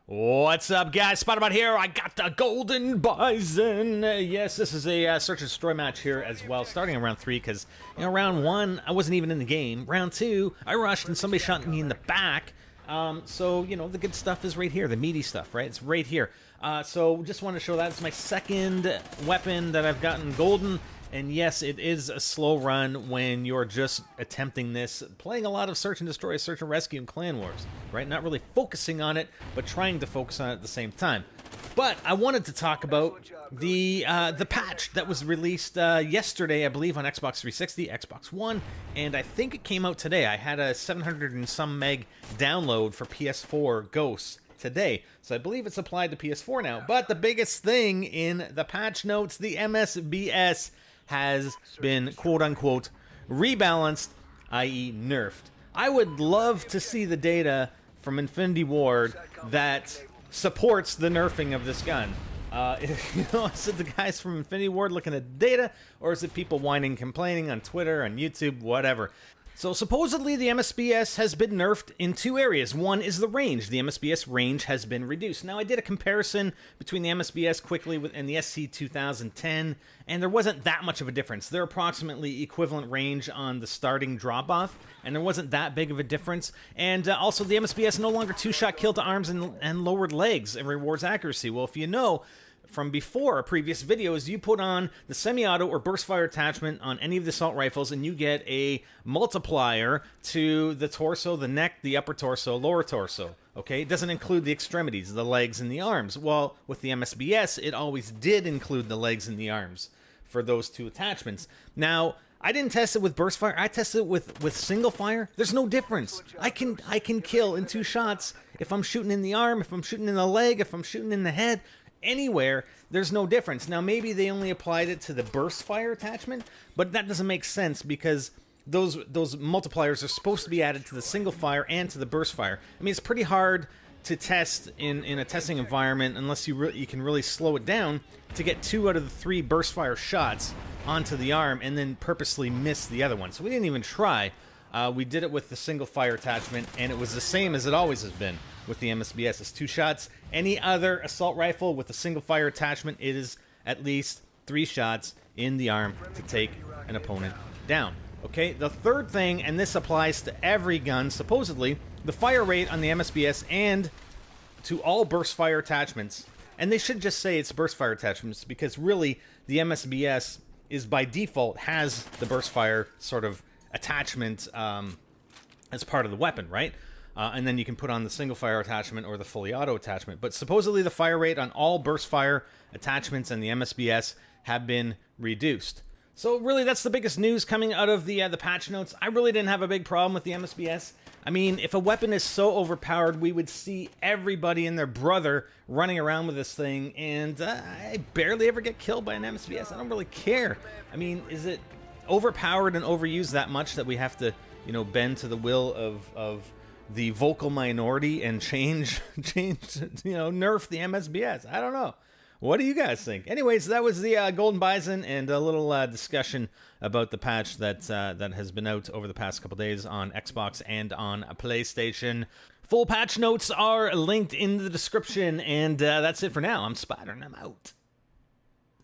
What's up, guys? Spottabot here. I got the golden bison. Yes, this is a search and destroy match here as well, starting in round 3, because, round 1, I wasn't even in the game. Round 2, I rushed and somebody shot me in the back. So, the good stuff is right here, the meaty stuff, right? It's right here. So, just want to show that. It's my second weapon that I've gotten golden. And yes, it is a slow run when you're just attempting this, playing a lot of Search and Destroy, Search and Rescue, and Clan Wars, right? Not really focusing on it, but trying to focus on it at the same time. But I wanted to talk about the patch that was released yesterday, I believe, on Xbox 360, Xbox One, and I think it came out today. I had a 700 and some meg download for PS4 Ghosts today, so I believe it's applied to PS4 now. But the biggest thing in the patch notes, the MSBS has been, quote-unquote, rebalanced, i.e. nerfed. I would love to see the data from Infinity Ward that supports the nerfing of this gun. Is it the guys from Infinity Ward looking at data, or is it people whining, complaining on Twitter, on YouTube, whatever? So supposedly the MSBS has been nerfed in 2 areas. One is the range. The MSBS range has been reduced. Now I did a comparison between the MSBS quickly and the SC2010, and there wasn't that much of a difference. They're approximately equivalent range on the starting drop-off, and there wasn't that big of a difference. And also the MSBS no longer 2-shot kill to arms and lowered legs and rewards accuracy. Well, if you know from before previous videos, you put on the semi-auto or burst fire attachment on any of the assault rifles and you get a multiplier to the torso, the neck, the upper torso, lower torso. Okay, it doesn't include the extremities, the legs and the arms. Well, with the MSBS, it always did include the legs and the arms for those 2 attachments. Now, I didn't test it with burst fire. I tested it with single fire. There's no difference. I can kill in 2 shots if I'm shooting in the arm, if I'm shooting in the leg, if I'm shooting in the head. Anywhere, there's no difference. Now, maybe they only applied it to the burst fire attachment, but that doesn't make sense because those multipliers are supposed to be added to the single fire and to the burst fire. I mean, it's pretty hard to test in a testing environment unless you can really slow it down to get 2 out of the 3 burst fire shots onto the arm and then purposely miss the other one. So we didn't even try. We did it with the single fire attachment, and it was the same as it always has been with the MSBS. It's 2 shots. Any other assault rifle with a single fire attachment, it is at least 3 shots in the arm to take an opponent down. Okay, the third thing, and this applies to every gun, supposedly, the fire rate on the MSBS and to all burst fire attachments, and they should just say it's burst fire attachments because really the MSBS is by default has the burst fire sort of attachment as part of the weapon, right? And then you can put on the single fire attachment or the fully auto attachment. But supposedly the fire rate on all burst fire attachments and the MSBS have been reduced. So really that's the biggest news coming out of the patch notes. I really didn't have a big problem with the MSBS. I mean, if a weapon is so overpowered, we would see everybody and their brother running around with this thing, and I barely ever get killed by an MSBS. I don't really care. I mean, is it overpowered and overused that much that we have to, bend to the will of the vocal minority and change, nerf the MSBS? I don't know. What do you guys think? Anyways, that was the Golden Bison and a little discussion about the patch that has been out over the past couple days on Xbox and on PlayStation. Full patch notes are linked in the description, and that's it for now. I'm Spider, and I'm out.